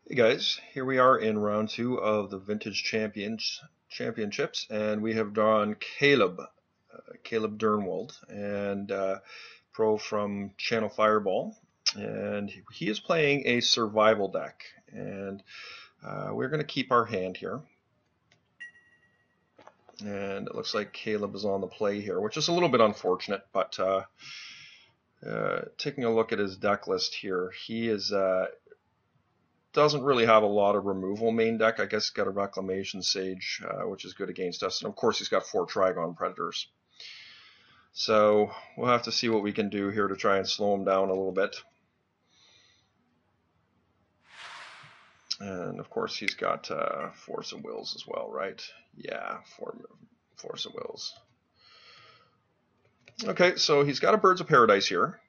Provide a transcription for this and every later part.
Hey guys, here we are in round two of the Vintage Championships, and we have drawn Caleb Dernwald, and pro from Channel Fireball, and he is playing a survival deck, and we're going to keep our hand here. And it looks like Caleb is on the play here, which is a little bit unfortunate, but taking a look at his deck list here, he is doesn't really have a lot of removal main deck. I guess he's got a Reclamation Sage, which is good against us. And of course, he's got 4 Trigon Predators. So we'll have to see what we can do here to try and slow him down a little bit. And of course, he's got Force of Wills as well, right? Yeah, Force of Wills. Okay, so he's got a Birds of Paradise here.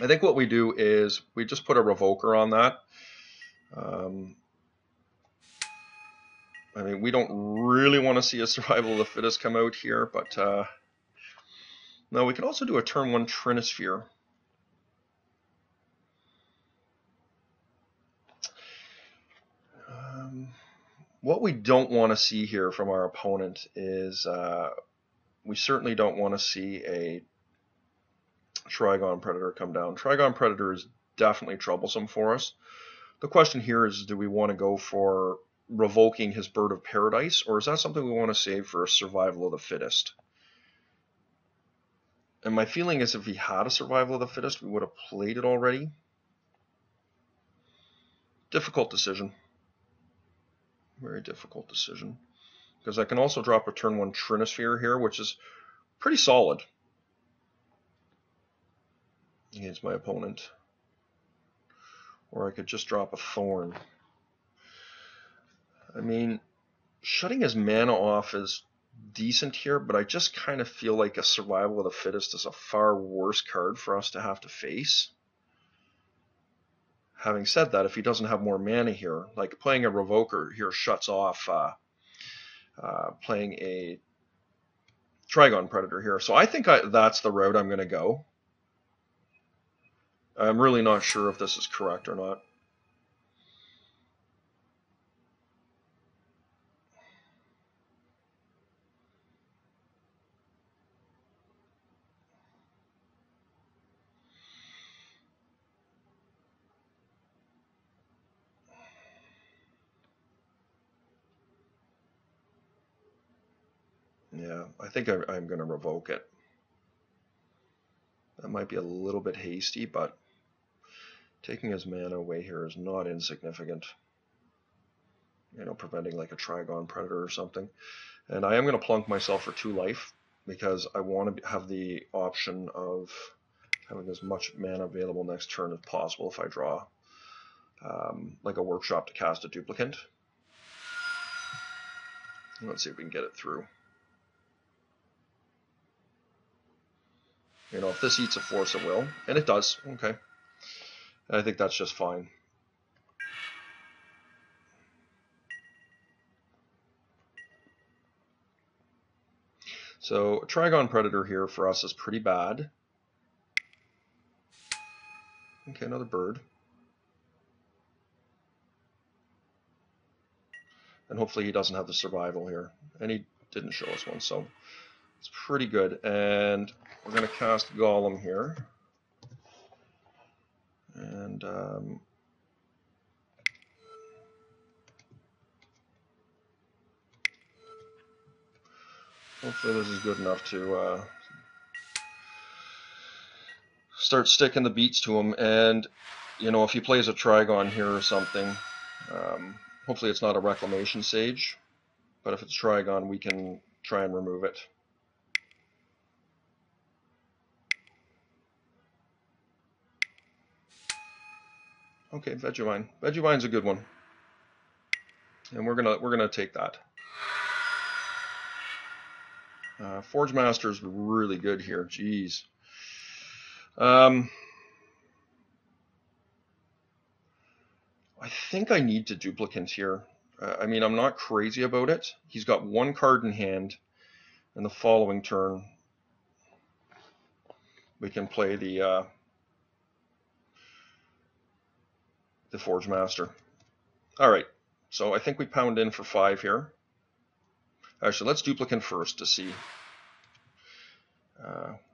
I think what we do is we just put a Revoker on that. I mean, we don't really want to see a Survival of the Fittest come out here, but no, we can also do a turn 1 Trinisphere. What we don't want to see here from our opponent is we certainly don't want to see a Trigon Predator come down. Trigon Predator is definitely troublesome for us. The question here is, do we want to go for revoking his Bird of Paradise, or is that something we want to save for a Survival of the Fittest? And my feeling is if he had a Survival of the Fittest, we would have played it already. Difficult decision. Very difficult decision. Because I can also drop a turn 1 Trinisphere here, which is pretty solid against my opponent. Or I could just drop a Thorn. I mean, shutting his mana off is decent here, but I just kind of feel like a Survival of the Fittest is a far worse card for us to have to face. Having said that, if he doesn't have more mana here, like playing a Revoker here shuts off playing a Trigon Predator here. So I think that's the route I'm going to go. I'm really not sure if this is correct or not. Yeah, I think I'm going to revoke it. That might be a little bit hasty, but taking his mana away here is not insignificant. You know, preventing like a Trigon Predator or something. And I am going to plunk myself for 2 life because I want to have the option of having as much mana available next turn as possible if I draw like a Workshop to cast a Duplicant. Let's see if we can get it through. You know, if this eats a Force of Will, and it does, okay. I think that's just fine. So Trigon Predator here for us is pretty bad. Okay, another bird. And hopefully he doesn't have the survival here. And he didn't show us one, so it's pretty good. And we're going to cast Golem here. And hopefully this is good enough to start sticking the beats to him. And, you know, if he plays a Trigon here or something, hopefully it's not a Reclamation Sage. But if it's Trigon, we can try and remove it. Okay, Vegevine. Vegevine's a good one. And we're gonna take that. Forge Master's really good here. Jeez. I think I need to Duplicant here. I mean, I'm not crazy about it. He's got 1 card in hand. And the following turn, we can play the the Forge Master. All right, so I think we pound in for 5 here. Actually, let's duplicate first to see.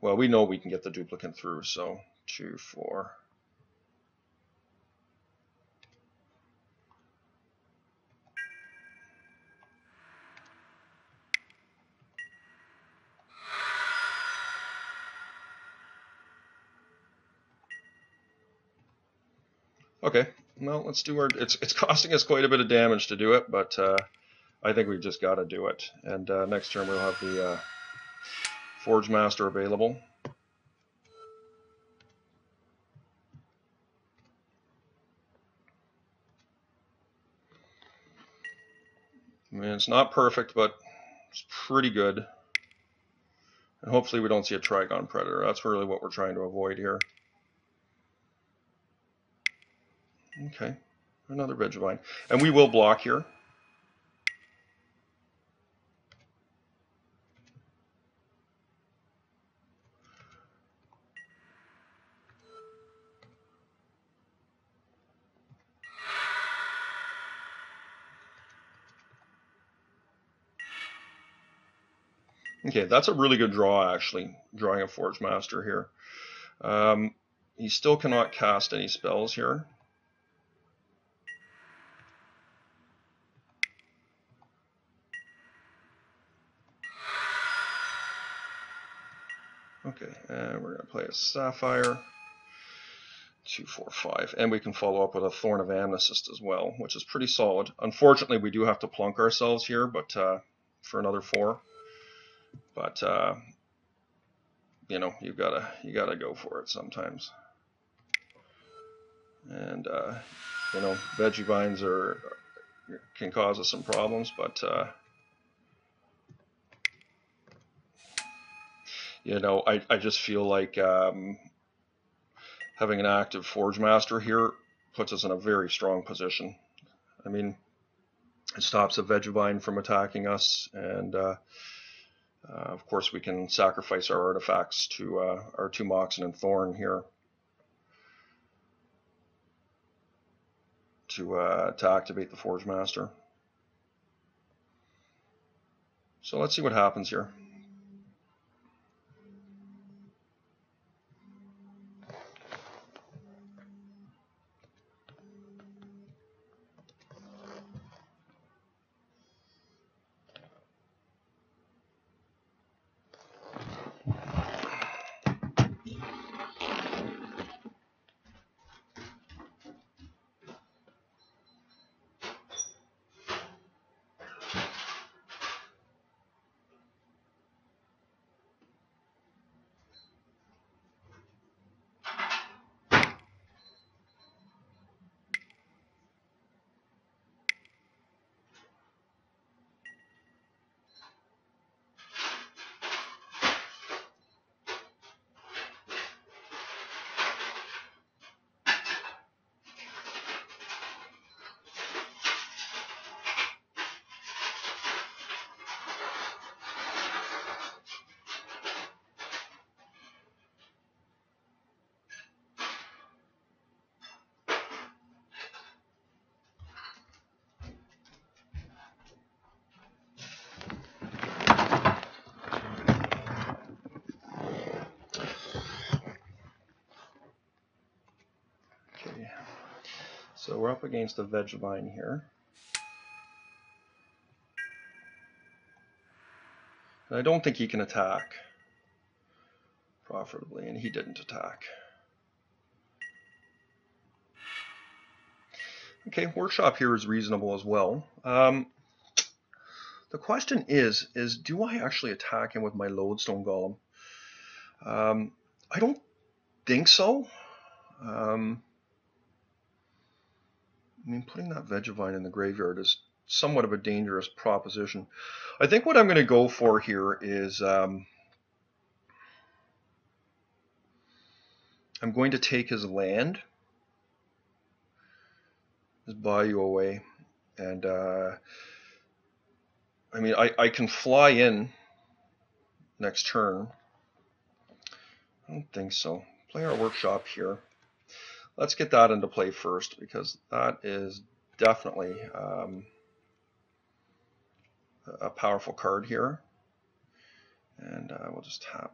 Well, we know we can get the duplicate through, so 2, 4. Okay, well, let's do our. It's costing us quite a bit of damage to do it, but I think we just got to do it. And next turn we'll have the Forge Master available. I mean, it's not perfect, but it's pretty good. And hopefully we don't see a Trigon Predator. That's really what we're trying to avoid here. Okay, another Vegevine. And we will block here. Okay, that's a really good draw, actually, drawing a Forge Master here. He still cannot cast any spells here. Okay, and we're going to play a Sapphire. 2, 4, 5, and we can follow up with a Thorn of Amnesty as well, which is pretty solid. Unfortunately, we do have to plunk ourselves here, but for another 4. But you know, you gotta go for it sometimes. And you know, Vegevines can cause us some problems, but you know, I just feel like having an active Forge Master here puts us in a very strong position. I mean, it stops a Vegevine from attacking us, and of course we can sacrifice our artifacts to our 2 Moxen and Thorn here to activate the Forge Master. So let's see what happens here. So we're up against a Vegevine here. And I don't think he can attack profitably, and he didn't attack. Okay, Workshop here is reasonable as well. The question is do I actually attack him with my Lodestone Golem? I don't think so. I mean, putting that Vegevine in the graveyard is somewhat of a dangerous proposition. I think what I'm going to go for here is I'm going to take his land, his Bayou away, and I mean, I can fly in next turn. I don't think so. Play our Workshop here. let's get that into play first, because that is definitely a powerful card here. And we'll just tap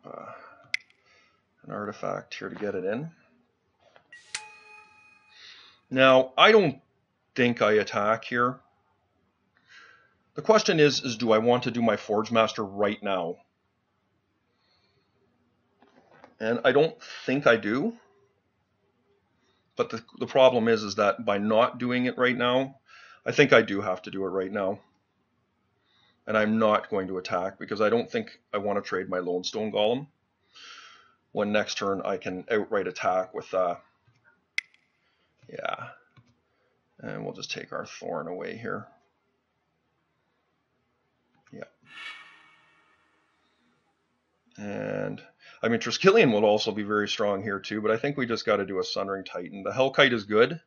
an artifact here to get it in. Now, I don't think I attack here. The question is do I want to do my Forge Master right now? And I don't think I do. But the problem is that by not doing it right now, I think I do have to do it right now. And I'm not going to attack, because I don't think I want to trade my Lone Stone Golem, when next turn I can outright attack with, yeah. And we'll just take our Thorn away here. Yeah. And I mean, Triskelion will also be very strong here too, but I think we just got to do a Sundering Titan. The Hellkite is good,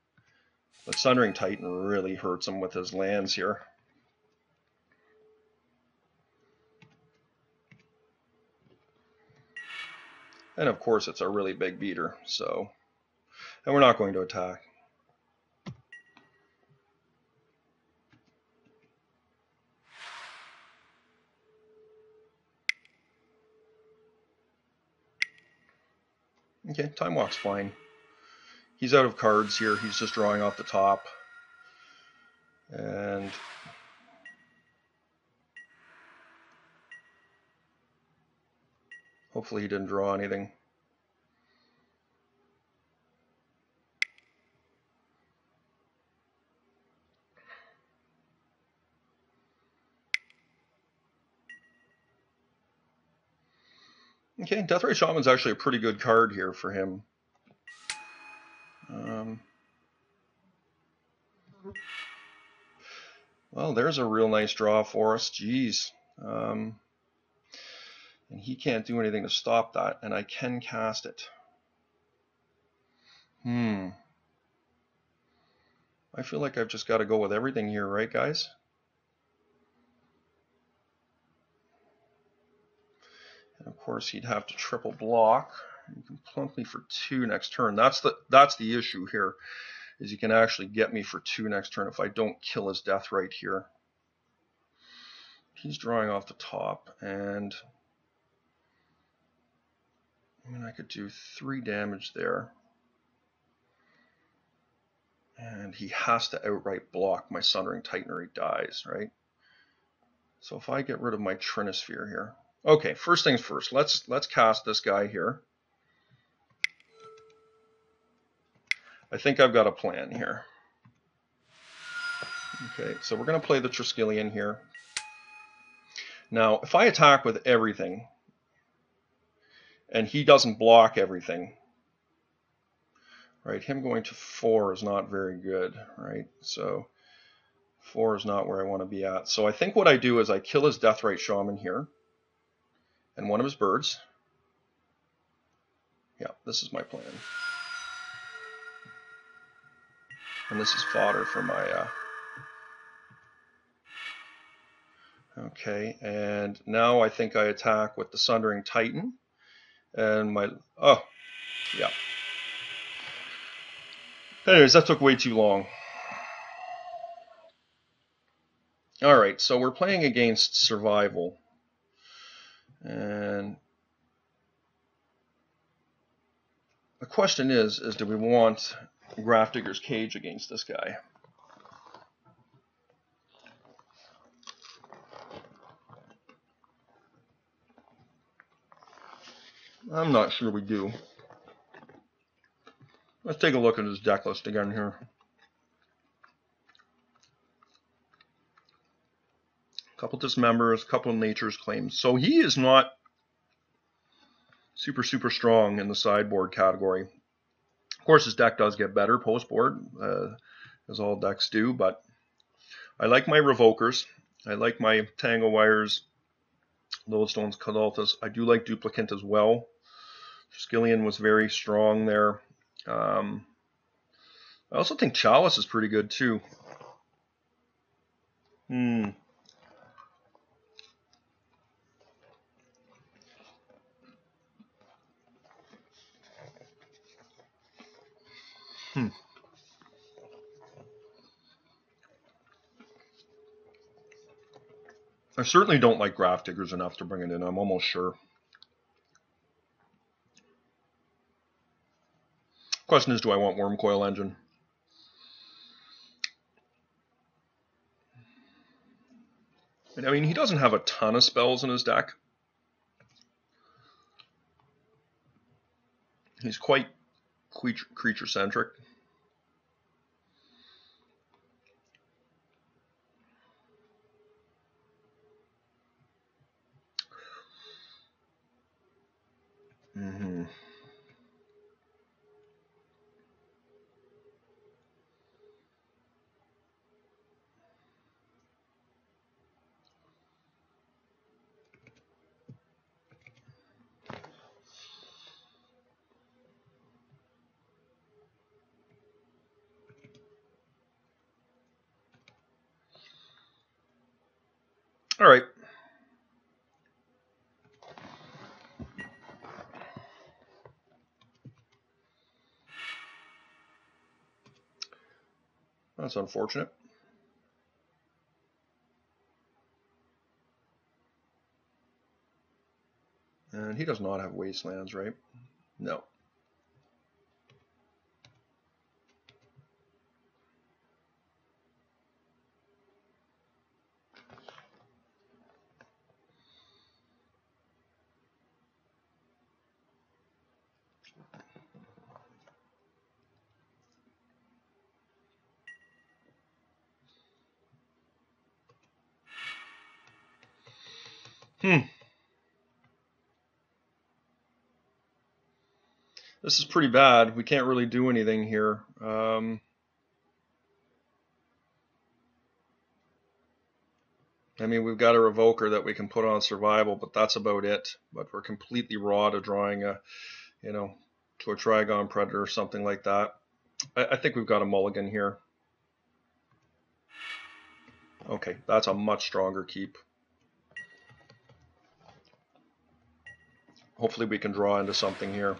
but Sundering Titan really hurts him with his lands here. And of course, it's a really big beater, so, and we're not going to attack. Okay, Time Walk's fine. He's out of cards here. He's just drawing off the top. And hopefully he didn't draw anything. Okay, Deathray Shaman's actually a pretty good card here for him. Well, there's a real nice draw for us. Jeez. And he can't do anything to stop that, and I can cast it. I feel like I've just got to go with everything here, right, guys? And of course, he'd have to triple block. You can plunk me for 2 next turn. That's the issue here, is you can actually get me for 2 next turn if I don't kill his death right here. He's drawing off the top, and I mean, I could do 3 damage there. And he has to outright block my Sundering Titan or he dies, right? So if I get rid of my Trinisphere here. Okay, first things first, let's cast this guy here. I think I've got a plan here. Okay, so we're going to play the Triskelion here. Now, if I attack with everything, and he doesn't block everything, right, him going to 4 is not very good, right? So 4 is not where I want to be at. So I think what I do is I kill his Deathrite Shaman here, and one of his birds. Yeah, this is my plan. And this is fodder for my... Okay, and now I think I attack with the Sundering Titan. And my... Oh, yeah. Anyways, that took way too long. Alright, so we're playing against Survival. And the question is do we want Grafdigger's Cage against this guy? I'm not sure we do. Let's take a look at his deck list again here. A couple Dismembers, a couple of Nature's Claims. So he is not super strong in the sideboard category. Of course, his deck does get better post-board, as all decks do, but I like my Revokers. I like my Tangle Wires, Lodestones, Cadaltas. I do like Duplicant as well. Triskelion was very strong there. I also think Chalice is pretty good too. I certainly don't like Graph Diggers enough to bring it in, I'm almost sure. Question is, do I want Worm Coil Engine? I mean, he doesn't have a ton of spells in his deck. He's quite creature-centric. Mm-hmm. All right. That's unfortunate. And he does not have Wastelands, right? No. This is pretty bad. We can't really do anything here. I mean, we've got a Revoker that we can put on Survival, but that's about it. But we're completely raw to drawing a, to a Trigon Predator or something like that. I think we've got a mulligan here. Okay, that's a much stronger keep. Hopefully we can draw into something here.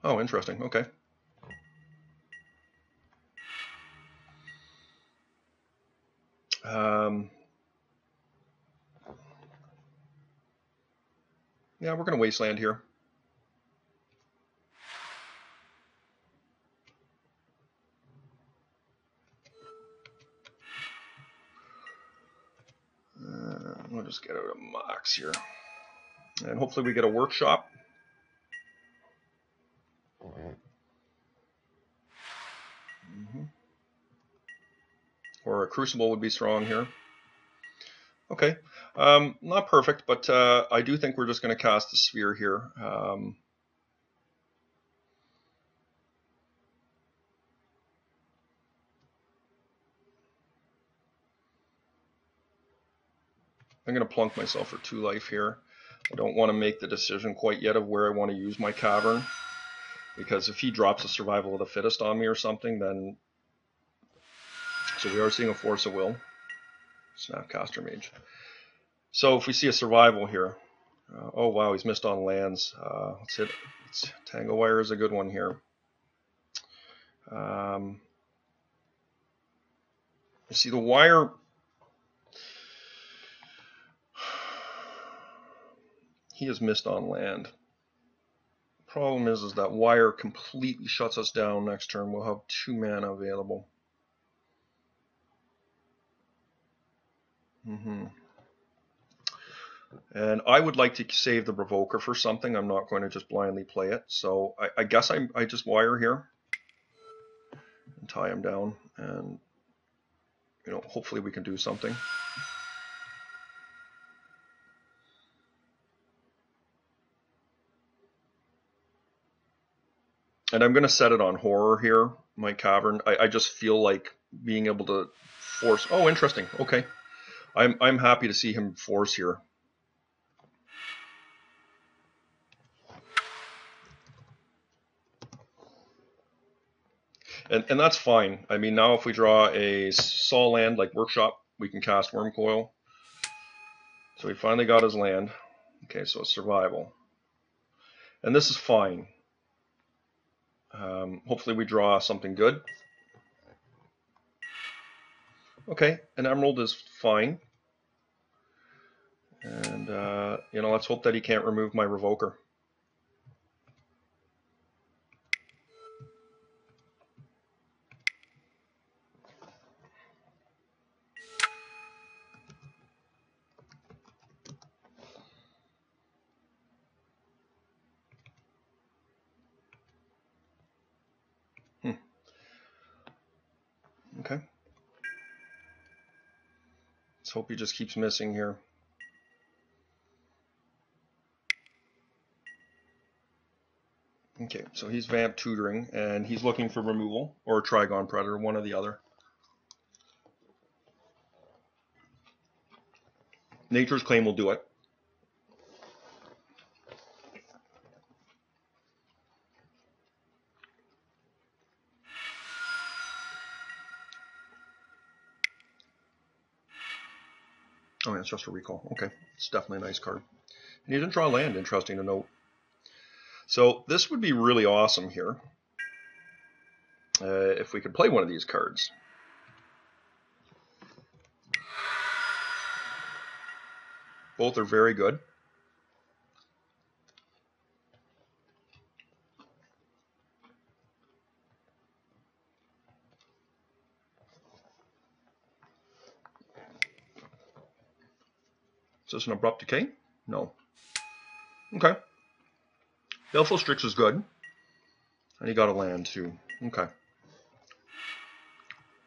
Oh, interesting. Okay. Yeah, we're going to Wasteland here. We'll just get out a Mox here. And hopefully we get a Workshop. Or a Crucible would be strong here. Okay, not perfect, but I do think we're just going to cast the Sphere here. I'm going to plunk myself for 2 life here. I don't want to make the decision quite yet of where I want to use my Cavern, because if he drops a Survival of the Fittest on me or something, then... So we are seeing a Force of Will. Snapcaster Mage. So if we see a Survival here... oh wow, he's missed on lands. Let's hit... Tangle Wire is a good one here. You see the Wire... He has missed on land. Problem is that Wire completely shuts us down next turn. We'll have 2 mana available. And I would like to save the Revoker for something. I'm not going to just blindly play it. So I guess I just Wire here and tie him down, and hopefully we can do something. And I'm going to set it on Horror here, my Cavern. I just feel like being able to force... Oh, interesting. Okay. I'm happy to see him force here. And that's fine. I mean, now if we draw a Saw land like Workshop, we can cast Wormcoil. So he finally got his land. Okay, so it's Survival. And this is fine. Hopefully we draw something good. Okay, an Emerald is fine. And, you know, let's hope that he can't remove my Revoker. Okay. Let's hope he just keeps missing here. Okay, so he's vamp tutoring, and he's looking for removal, or Trigon Predator, one or the other. Nature's Claim will do it. Oh, yeah, it's just a recall. Okay, it's definitely a nice card. And he didn't draw land, interesting to note. So this would be really awesome here if we could play one of these cards. Both are very good. Is this an Abrupt Decay? No. Okay. Baleful Strix is good. And he got a land too. Okay.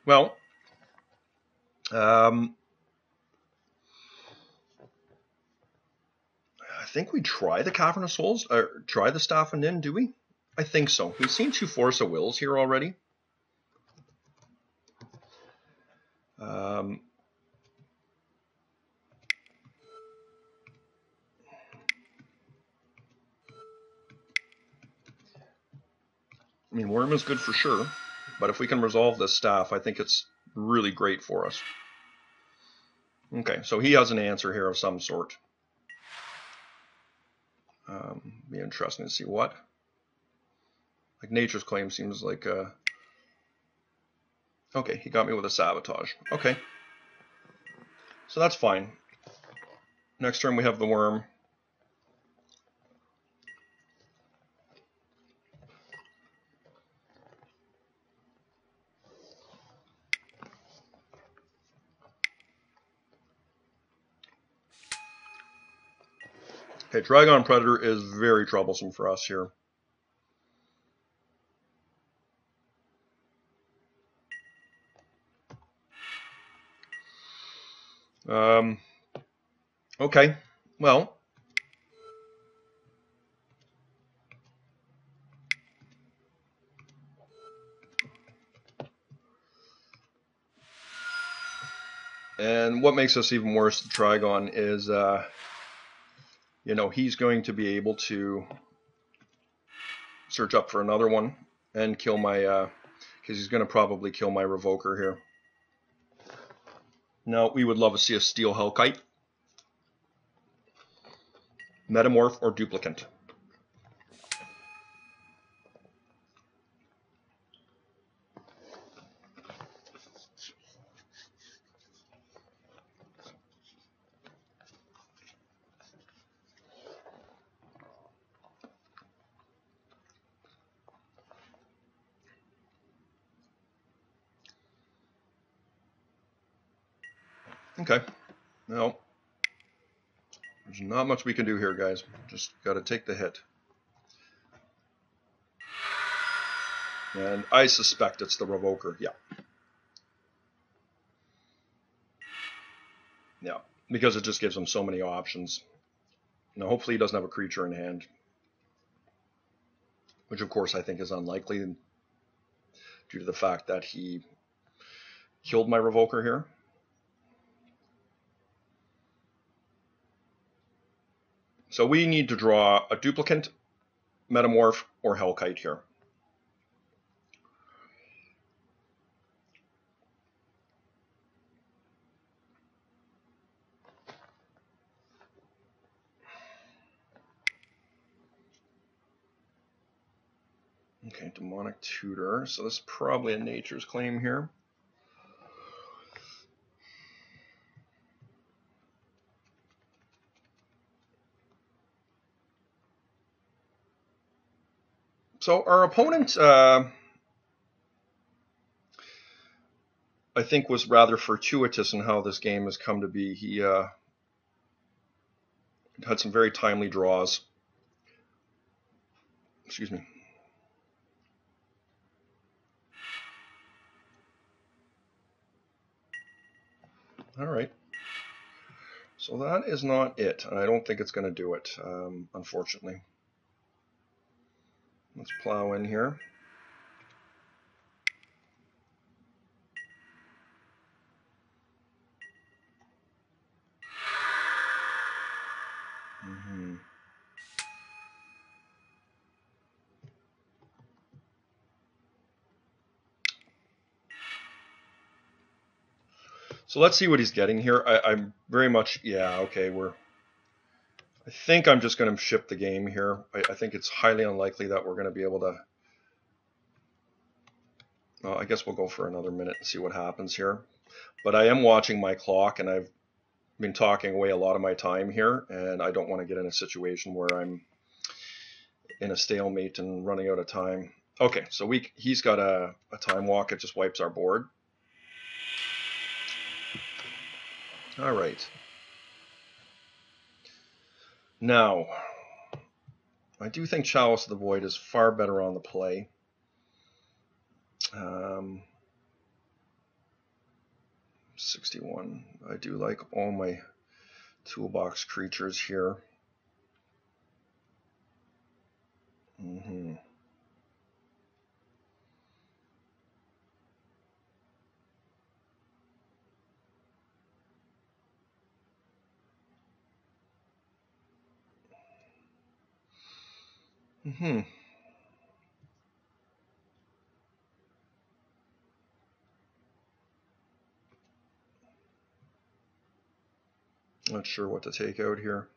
Well, I think we try the Cavern of Souls, or try the Staff and Nin, do we? I think so. We've seen 2 Force of Wills here already. I mean, Worm is good for sure, but if we can resolve this Staff, I think it's really great for us. Okay, so he has an answer here of some sort. Be interesting to see what. Like Nature's Claim seems like okay, he got me with a Sabotage. Okay. So that's fine. Next turn we have the Worm. Okay, Trigon Predator is very troublesome for us here. Okay, well, and what makes us even worse, the Trigon, is, you know, he's going to be able to search up for another one and kill my, because he's going to probably kill my Revoker here. Now, we would love to see a Steel Hellkite, Metamorph, or Duplicant. Okay, well, there's not much we can do here, guys. Just got to take the hit. And I suspect it's the Revoker, yeah. Yeah, because it just gives him so many options. Now, hopefully he doesn't have a creature in hand, which of course I think is unlikely due to the fact that he killed my Revoker here. So we need to draw a Duplicant, Metamorph, or Hellkite here. Okay, Demonic Tutor. So this is probably a Nature's Claim here. So our opponent, I think, was rather fortuitous in how this game has come to be. He had some very timely draws. Excuse me. All right. So that is not it, and I don't think it's going to do it, unfortunately. Let's plow in here. So let's see what he's getting here. I'm very much, yeah, okay, I think I'm just going to ship the game here. I think it's highly unlikely that we're going to be able to, I guess we'll go for another minute and see what happens here. But I am watching my clock, and I've been talking away a lot of my time here, and I don't want to get in a situation where I'm in a stalemate and running out of time. Okay, so he's got a time walk. It just wipes our board. All right. Now, I do think Chalice of the Void is far better on the play. 61. I do like all my toolbox creatures here. Not sure what to take out here.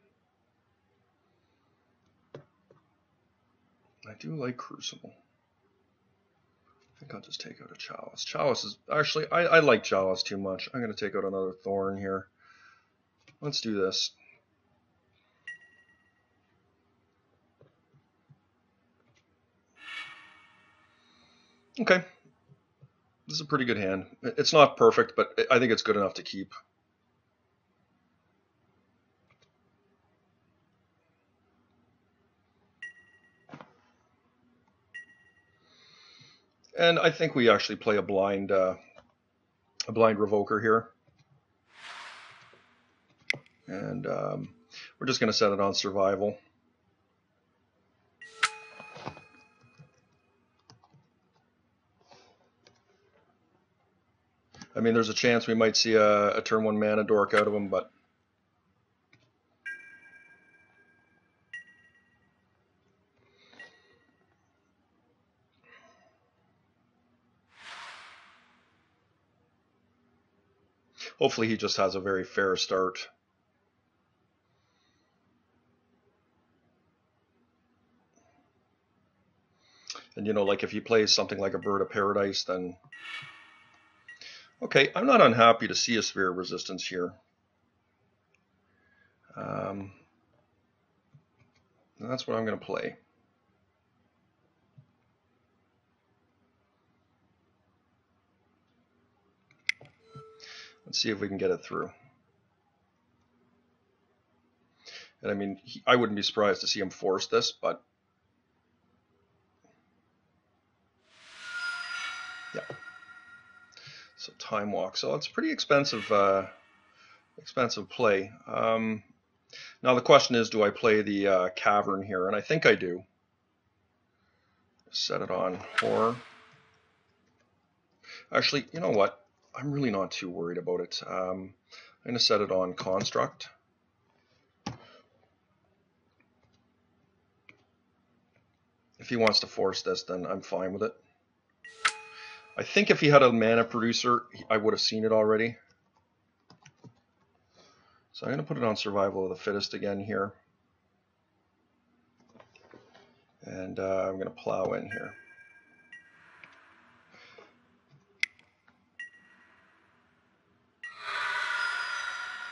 I do like Crucible. I think I'll just take out a Chalice. Chalice is actually, I like Chalice too much. I'm going to take out another Thorn here. Let's do this. Okay. This is a pretty good hand. It's not perfect, but I think it's good enough to keep. And I think we actually play a blind Revoker here. And we're just going to set it on survival. I mean, there's a chance we might see a turn 1 mana dork out of him, but hopefully he just has a very fair start. And, you know, like if he plays something like a Bird of Paradise, then... Okay, I'm not unhappy to see a Sphere of Resistance here. That's what I'm going to play. Let's see if we can get it through. And I mean, I wouldn't be surprised to see him force this, but... Yeah. So Time Walk. So it's pretty expensive, expensive play. Now the question is, do I play the Cavern here? And I think I do. Set it on Horror. Actually, you know what? I'm really not too worried about it. I'm going to set it on Construct. If he wants to force this, then I'm fine with it. I think if he had a mana producer, I would have seen it already. So I'm going to put it on Survival of the Fittest again here. And I'm going to plow in here.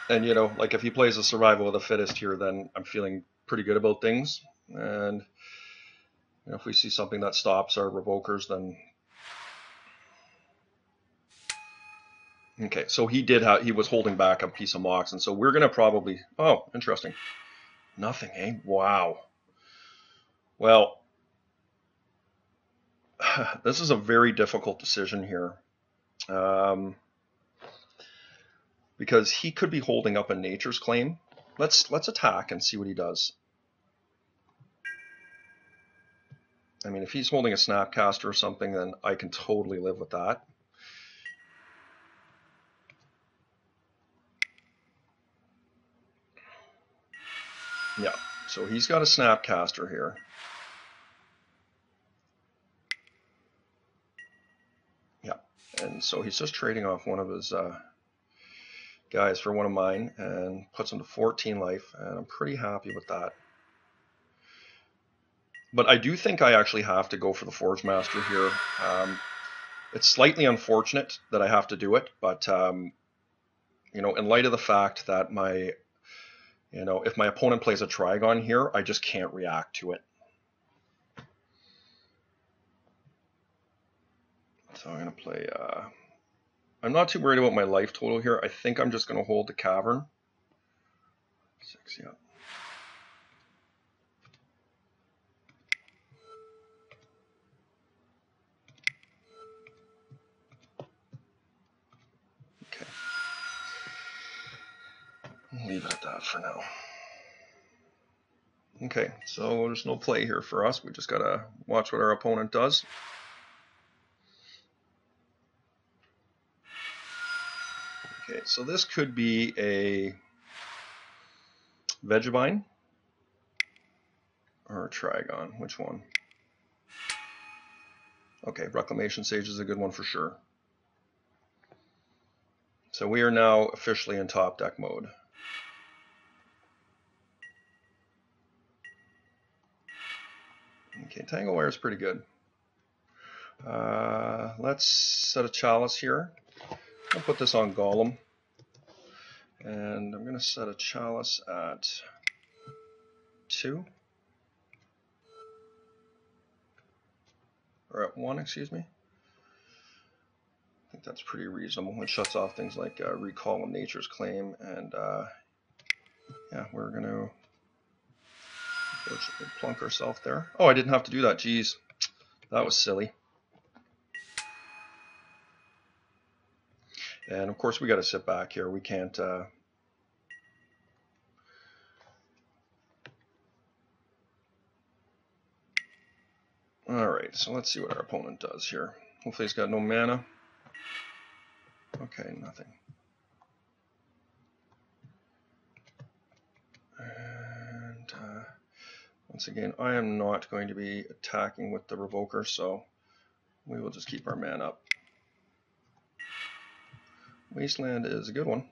And, you know, like if he plays a Survival of the Fittest here, then I'm feeling pretty good about things. And You know, if we see something that stops our revokers, then okay. So he was holding back a piece of mox, and so we're gonna probably. Oh, interesting. Nothing, eh? Wow. Well, this is a very difficult decision here, because he could be holding up a nature's claim. Let's attack and see what he does. I mean, if he's holding a snapcaster or something, then I can totally live with that. Yeah, so he's got a snapcaster here. Yeah, and so he's just trading off one of his guys for one of mine and puts him to 14 life, and I'm pretty happy with that. But I do think I actually have to go for the Forge Master here. It's slightly unfortunate that I have to do it, but you know, in light of the fact that if my opponent plays a Trigon here, I just can't react to it. So I'm going to play, I'm not too worried about my life total here. I think I'm just going to hold the Cavern. 6, yeah. Okay. I'll leave it at that for now. Okay, so there's no play here for us. We just got to watch what our opponent does. Okay, so this could be a Vegevine or a Trigon. Which one? Okay, Reclamation Sage is a good one for sure. So we are now officially in top deck mode. Okay, Tanglewire is pretty good. Let's set a Chalice here. I'll put this on Golem. And I'm going to set a Chalice at 2. Or at 1, excuse me. I think that's pretty reasonable. It shuts off things like Recall of Nature's Claim. And yeah, we're going to unfortunately plunk ourselves there. Oh, I didn't have to do that. Jeez, that was silly. And of course we got to sit back here. We can't Alright, so let's see what our opponent does here. Hopefully he's got no mana. Okay, nothing. And once again, I am not going to be attacking with the Revoker, so we will just keep our man up. Wasteland is a good one.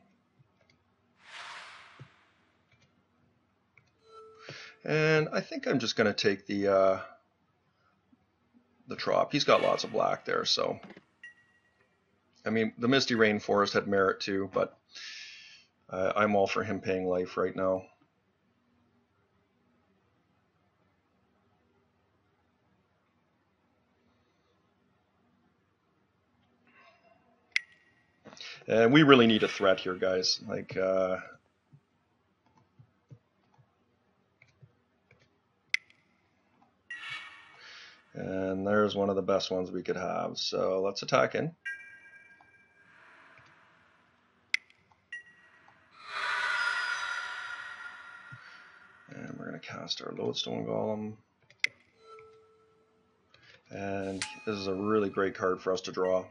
And I think I'm just going to take the Trop. He's got lots of black there, so I mean, the Misty Rainforest had merit too, but I'm all for him paying life right now. And we really need a threat here, guys. Like, and there's one of the best ones we could have. So let's attack in. And we're going to cast our Lodestone Golem. And this is a really great card for us to draw.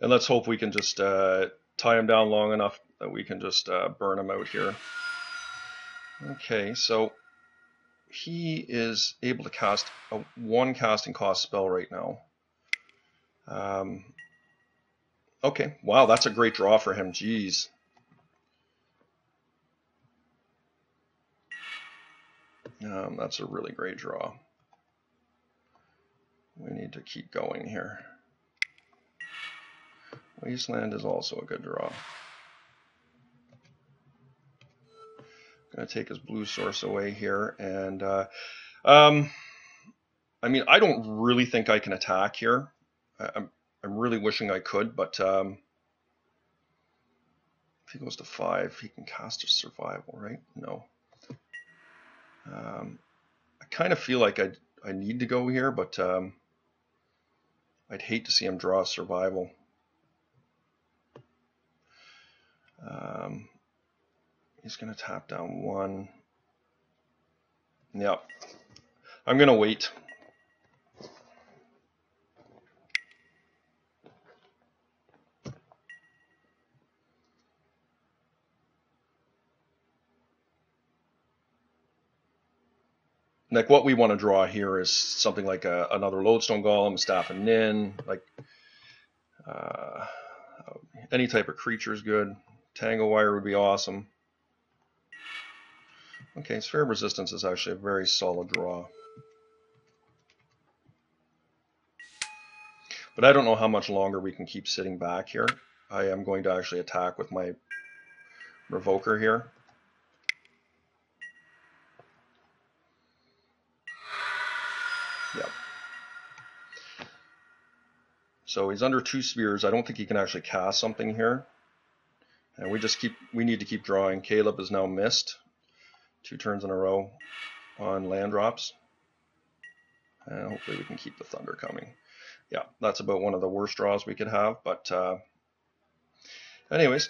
And let's hope we can just tie him down long enough that we can just burn him out here. Okay, so he is able to cast a 1 casting cost spell right now. Okay, wow, that's a great draw for him. Jeez. That's a really great draw. We need to keep going here. Wasteland is also a good draw. Going to take his blue source away here, and I mean, I don't really think I can attack here. I'm really wishing I could, but if he goes to 5, he can cast a survival, right? No. I kind of feel like I need to go here, but I'd hate to see him draw a survival. He's going to tap down 1. Yeah, I'm going to wait. Like what we want to draw here is something like another Lodestone Golem, Staff and Nin, like any type of creature is good. Tangle Wire would be awesome. Okay, Sphere of Resistance is actually a very solid draw. But I don't know how much longer we can keep sitting back here. I am going to actually attack with my Revoker here. Yep. So he's under 2 spheres. I don't think he can actually cast something here. And we need to keep drawing. Caleb is now missed 2 turns in a row on land drops. And hopefully we can keep the Thunder coming. Yeah, that's about one of the worst draws we could have. But anyways,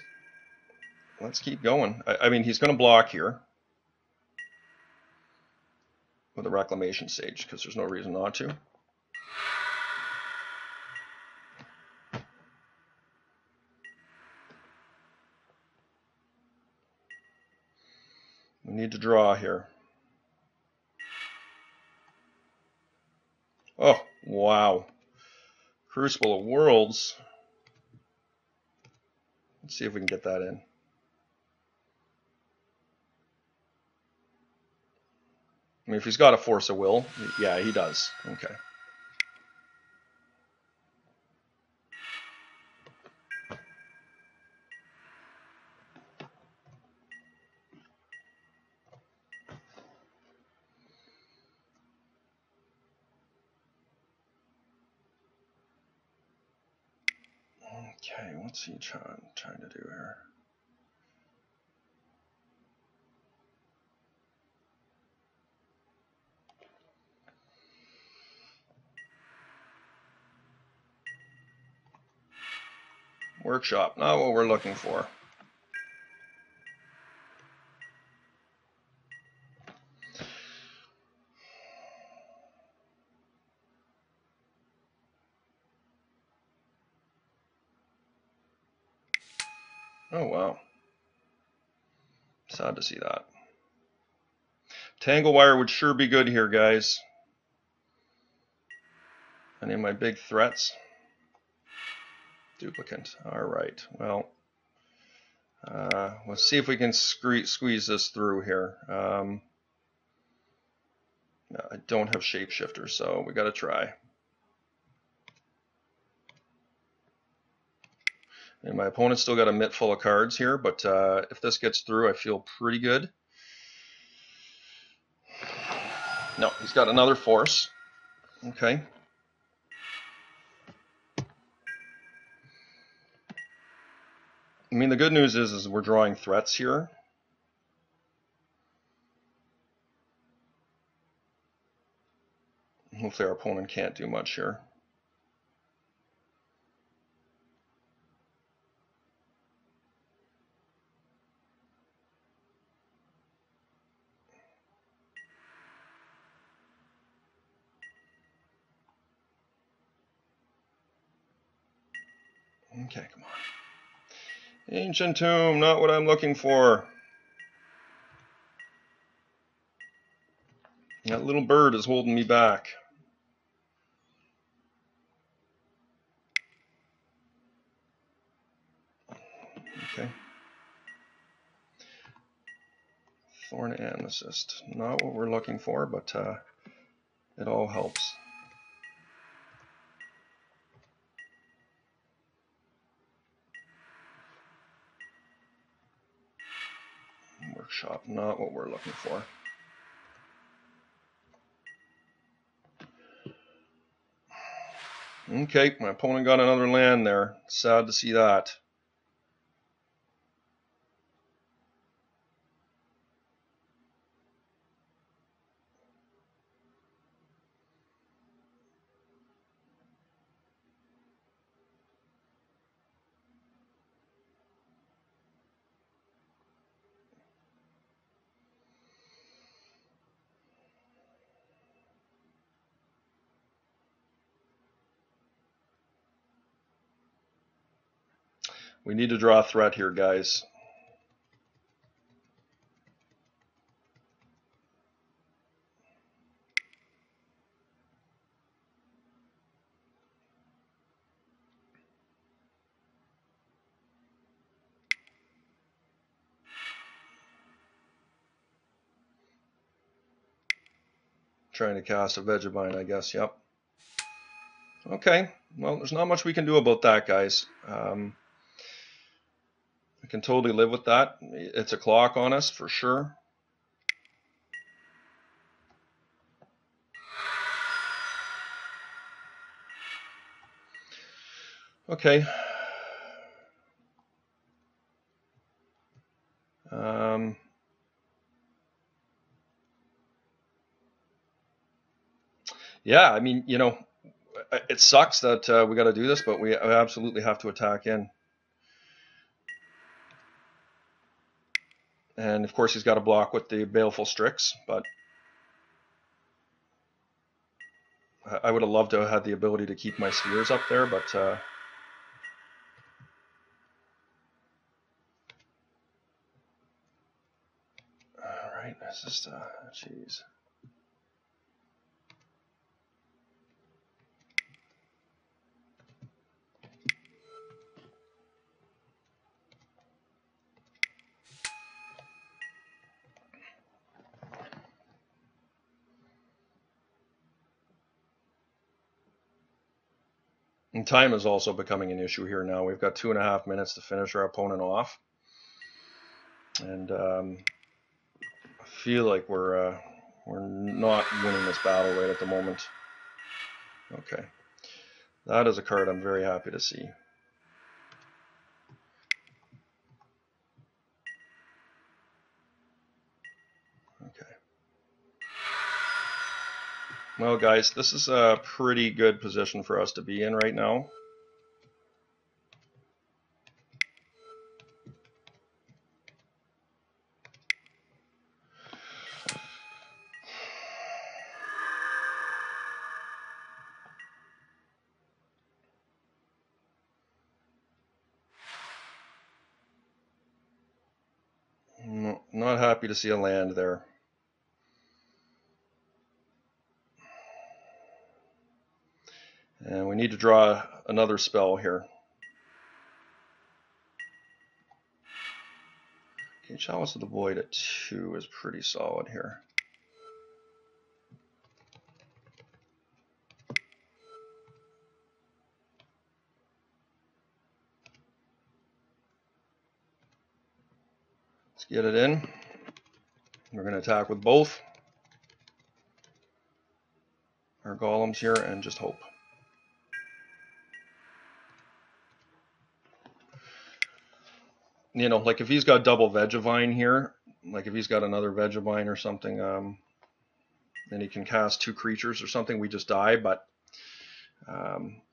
let's keep going. I mean, he's going to block here with a Reclamation Sage because there's no reason not to. We need to draw here. Oh, wow. Crucible of Worlds. Let's see if we can get that in. I mean, if he's got a Force of Will, yeah, he does. Okay. Okay, what's he trying to do here? Workshop, not what we're looking for. Oh, wow. Sad to see that. Tangle Wire would sure be good here, guys. Any of my big threats? Duplicate. All right. Well, let's see if we can squeeze this through here. I don't have Shapeshifter, so we got to try. And my opponent's still got a mitt full of cards here, but if this gets through, I feel pretty good. No, he's got another Force. Okay. I mean, the good news is we're drawing threats here. Hopefully our opponent can't do much here. Okay, come on. Ancient Tomb, not what I'm looking for. That little bird is holding me back. Okay. Thorn Amethyst, not what we're looking for, but it all helps. We're Hook shot, not what we're looking for. Okay, my opponent got another land there. Sad to see that. We need to draw a threat here, guys. Trying to cast a Vegemite, I guess. Yep. Okay. Well, there's not much we can do about that, guys. I can totally live with that. It's a clock on us for sure. Okay. Yeah, I mean, you know, it sucks that we got to do this, but we absolutely have to attack in. And of course, he's got to block with the Baleful Strix, but I would have loved to have had the ability to keep my spheres up there, but all right, that's just jeez. And time is also becoming an issue here now. We've got 2.5 minutes to finish our opponent off. And I feel like we're not winning this battle right at the moment. Okay. That is a card I'm very happy to see. Okay. Well, guys, this is a pretty good position for us to be in right now. Not happy to see a land there. And we need to draw another spell here. Okay, Chalice of the Void at 2 is pretty solid here. Let's get it in. We're going to attack with both our golems here and just hope. You know, like if he's got double Vegevine here, like if he's got another Vegevine or something, and he can cast 2 creatures or something, we just die, but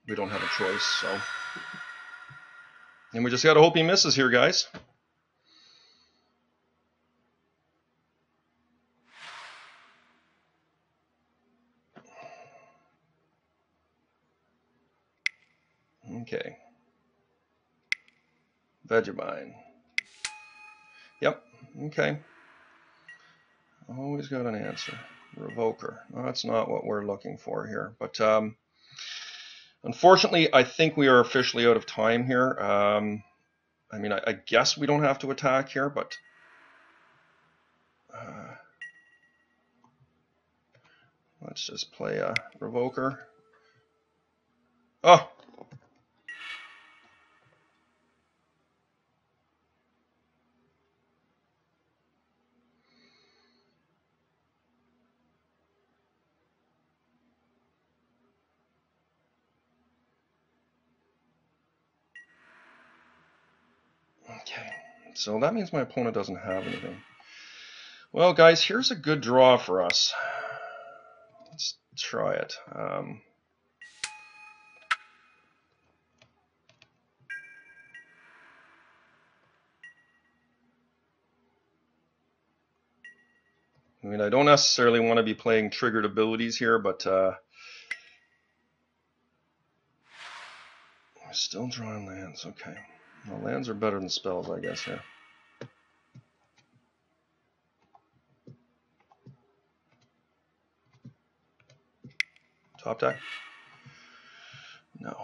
we don't have a choice, so. And we just got to hope he misses here, guys. Okay. Vegevine. Yep. Okay. Always got an answer. Revoker. No, that's not what we're looking for here. But unfortunately, I think we are officially out of time here. I mean, I guess we don't have to attack here, but let's just play a Revoker. Oh! Okay, so that means my opponent doesn't have anything. Well, guys, here's a good draw for us. Let's try it. I mean, I don't necessarily want to be playing triggered abilities here, but I'm still drawing lands. Okay. Well, lands are better than spells, I guess, here. Top deck? No.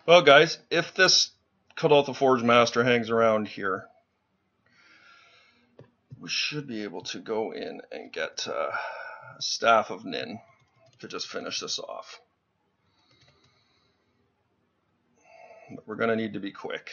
Well, guys, if this Cut-Out the Forge Master hangs around here, we should be able to go in and get a Staff of Nin to just finish this off. But we're going to need to be quick.